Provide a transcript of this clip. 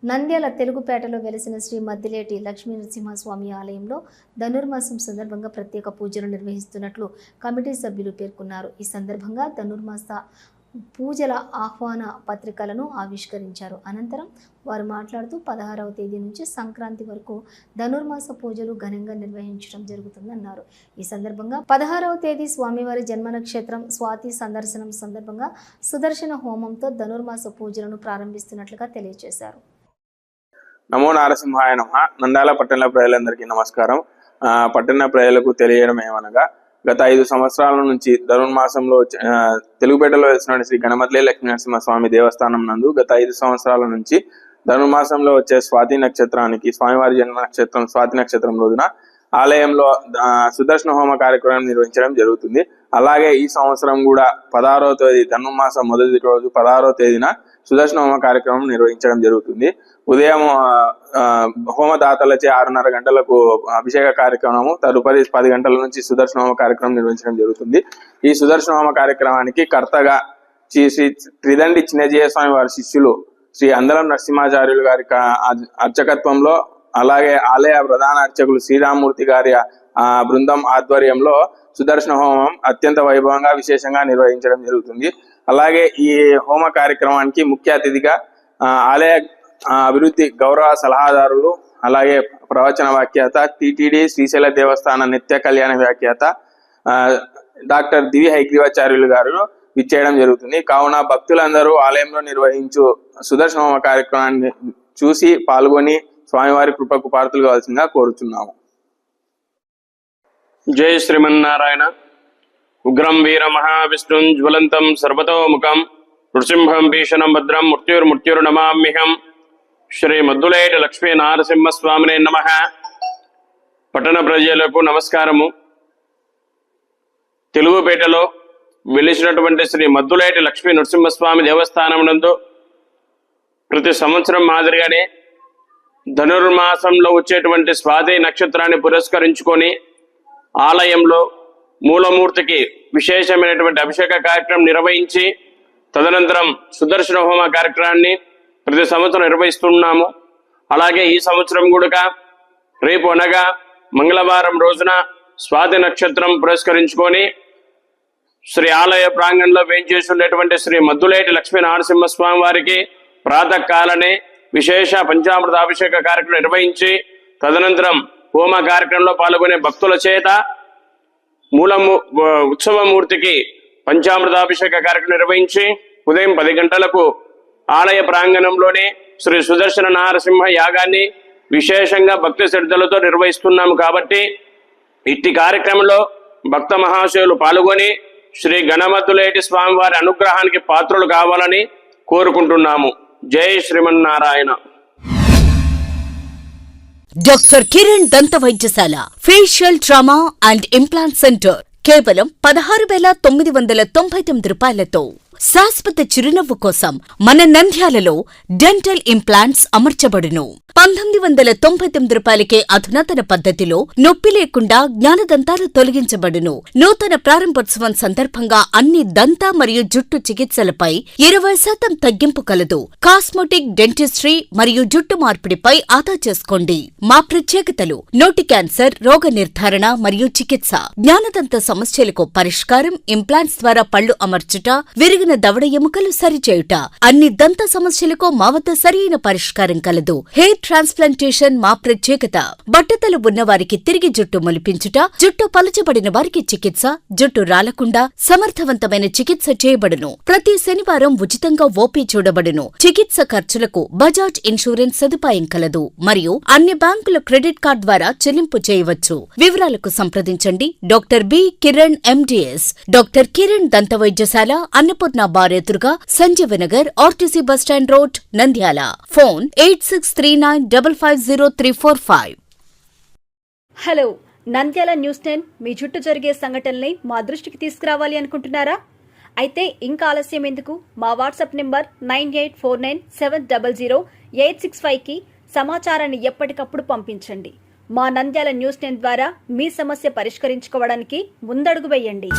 నంద్యాల తెలుగుపేటలో వెలిసిన శ్రీ మద్దిలేటి లక్ష్మీ నరసింహస్వామి ఆలయంలో ధనుర్మాసం సందర్భంగా ప్రత్యేక పూజలు నిర్వహిస్తున్నట్లు కమిటీ సభ్యులు పేర్కొన్నారు. ఈ సందర్భంగా ధనుర్మాస పూజల ఆహ్వాన పత్రికలను ఆవిష్కరించారు. అనంతరం వారు మాట్లాడుతూ 16వ తేదీ నుంచి సంక్రాంతి వరకు ధనుర్మాస పూజలు ఘనంగా నిర్వహించడం జరుగుతుందన్నారు. ఈ సందర్భంగా 16వ తేదీ స్వామివారి జన్మ నక్షత్రం స్వాతి సందర్శనం సందర్భంగా సుదర్శన హోమంతో ధనుర్మాస పూజలను ప్రారంభిస్తున్నట్లుగా తెలియజేశారు. నమో నారసింహాయ నమః. నంద్యాల పట్టణ ప్రజలందరికీ నమస్కారం. పట్టణ ప్రజలకు తెలియడం ఏమనగా, గత 5 సంవత్సరాల నుంచి ధనుర్మాసంలో తెలుగుపేటలో వెలిసిన శ్రీ గణమద్దిలేటి లక్ష్మీ నరసింహస్వామి దేవస్థానం నందు గత 5 సంవత్సరాల నుంచి ధనుర్మాసంలో వచ్చే స్వాతి నక్షత్రానికి, స్వామివారి జన్మ నక్షత్రం స్వాతి నక్షత్రం రోజున ఆలయంలో సుదర్శన హోమ కార్యక్రమం నిర్వహించడం జరుగుతుంది. అలాగే ఈ సంవత్సరం కూడా 16వ తేదీ ధనుర్మాసం మొదటి రోజు 16వ తేదీన సుదర్శన హోమ కార్యక్రమం నిర్వహించడం జరుగుతుంది. ఉదయం హోమదాతలచే 6:30 గంటలకు అభిషేక కార్యక్రమము, తదుపరి 10 గంటల నుంచి సుదర్శన హోమ కార్యక్రమం నిర్వహించడం జరుగుతుంది. ఈ సుదర్శన హోమ కార్యక్రమానికి కర్తగా శ్రీ త్రిదండి చిన్నజీయ స్వామి వారి శిష్యులు శ్రీ అందలం నరసింహాచార్యులు గారి అర్చకత్వంలో, అలాగే ఆలయ ప్రధాన అర్చకులు శ్రీరామమూర్తి గారి బృందం ఆధ్వర్యంలో సుదర్శన హోమం అత్యంత వైభవంగా విశేషంగా నిర్వహించడం జరుగుతుంది. అలాగే ఈ హోమ కార్యక్రమానికి ముఖ్య అతిథిగా ఆలయ అభివృద్ధి గౌరవ సలహాదారులు, అలాగే ప్రవచన వ్యాఖ్యాత, టిటిడి శ్రీశైల దేవస్థాన నిత్య కళ్యాణ వ్యాఖ్యాత డాక్టర్ దివి హైగ్రీవాచార్యులు గారు విచ్చేయడం జరుగుతుంది. కావున భక్తులందరూ ఆలయంలో నిర్వహించు సుదర్శన హోమ కార్యక్రమాన్ని చూసి పాల్గొని స్వామివారి కృపకు పాత్రలు కావాల్సిందిగా కోరుచున్నాము. జై శ్రీమన్నారాయణ. ఉగ్రం వీర మహావిష్ణుం జ్వలంతం సర్వతోముఖం నృసింహం భీషణం భద్రం మృత్యుర్నమామ్యహం. శ్రీ మద్దిలేటి లక్ష్మీ నారసింహస్వామినే నమః. పట్టణ ప్రజలకు నమస్కారము. తెలుగుపేటలో వెలిసినటువంటి శ్రీ మద్దిలేటి లక్ష్మీ నరసింహస్వామి దేవస్థానం నందు ప్రతి సంవత్సరం మాదిరిగానే ధనుర్మాసంలో వచ్చేటువంటి స్వాతి నక్షత్రాన్ని పురస్కరించుకొని ఆలయంలో మూలమూర్తికి విశేషమైనటువంటి అభిషేక కార్యక్రమం నిర్వహించి, తదనంతరం సుదర్శన హోమ కార్యక్రమాన్ని ప్రతి సంవత్సరం నిర్వహిస్తున్నాము. అలాగే ఈ సంవత్సరం కూడా రేపు అనగా మంగళవారం రోజున స్వాతి నక్షత్రం పురస్కరించుకొని శ్రీ ఆలయ ప్రాంగణంలో వేంచేస్తున్నటువంటి శ్రీ మద్దిలేటి లక్ష్మీ నరసింహస్వామి వారికి ప్రాతకాలనే విశేష పంచామృత అభిషేక కార్యక్రమం నిర్వహించి, తదనంతరం హోమ కార్యక్రమంలో పాల్గొనే భక్తుల చేత ఉత్సవమూర్తికి పంచామృతాభిషేక కార్యక్రమం నిర్వహించి ఉదయం 10 గంటలకు ఆలయ ప్రాంగణంలోనే శ్రీ సుదర్శన నరసింహ యాగాన్ని విశేషంగా భక్తి శ్రద్ధలతో నిర్వహిస్తున్నాము. కాబట్టి ఇట్టి కార్యక్రమంలో భక్త మహాశయులు పాల్గొని శ్రీ గణమద్దిలేటి స్వామివారి అనుగ్రహానికి పాత్రులు కావాలని కోరుకుంటున్నాము. జై శ్రీమన్నారాయణ. డాక్టర్ కిరణ్ దంత వైద్యశాల facial trauma and implant centre కేవలం 16,999 రూపాయలతో శాశ్వత చిరునవ్వు కోసం మన నంద్యాలలో డెంటల్ ఇంప్లాంట్స్ అమర్చబడును. 1999 రూపాయలకే అధునాతన పద్ధతిలో నొప్పి లేకుండా జ్ఞానదంతాలు తొలగించబడును. నూతన ప్రారంభోత్సవం సందర్భంగా అన్ని దంత మరియు జుట్టు చికిత్సలపై 20% తగ్గింపు కలదు. కాస్మెటిక్, డెంటిస్ట్రీ మరియు జుట్టు మార్పిడిపై ఆదా చేసుకోండి. మా ప్రత్యేకతలు: నోటి క్యాన్సర్, రోగ నిర్ధారణ మరియు చికిత్స, జ్ఞానదంత సమస్యలకు పరిష్కారం, ఇంప్లాంట్స్ ద్వారా పళ్లు అమర్చుట, విరిగిన దవడ ఎముకలు సరిచేయుట, అన్ని దంత సమస్యలకు మా వద్ద సరైన పరిష్కారం కలదు. హెయిర్ ట్రాన్స్ప్లాంటేషన్ మా ప్రత్యేకత. బట్టతలు ఉన్నవారికి తిరిగి జుట్టు మొలిపించుట, జుట్టు పలచబడిన వారికి చికిత్స, జుట్టు రాలకుండా సమర్థవంతమైన చికిత్స చేయబడును. ప్రతి శనివారం ఉచితంగా ఓపీ చూడబడును. చికిత్స ఖర్చులకు బజాజ్ ఇన్సూరెన్స్ సదుపాయం కలదు మరియు అన్ని బ్యాంకుల క్రెడిట్ కార్డ్ ద్వారా చెల్లింపు చేయవచ్చు. వివరాలకు సంప్రదించండి doctor B Kiran MDS, doctor Kiran దంత వైద్యశాల, అన్నపూర్ణ బార్ ఎదురుగా, Sanjeevanagar, RTC bus stand road, Nandyal. Phone 8639550345. Hello, Nandyal news 10 మీ చుట్టూ జరిగే సంఘటనల్ని మా దృష్టికి తీసుకురావాలి అనుకుంటున్నారా? అయితే ఇంకా ఆలస్యం ఎందుకు? మా వాట్సాప్ నెంబర్ 9849700865కి సమాచారాన్ని ఎప్పటికప్పుడు పంపించండి. మా నంద్యాల న్యూస్ 10 ద్వారా మీ సమస్య పరిష్కరించుకోవడానికి ముందడుగు వేయండి.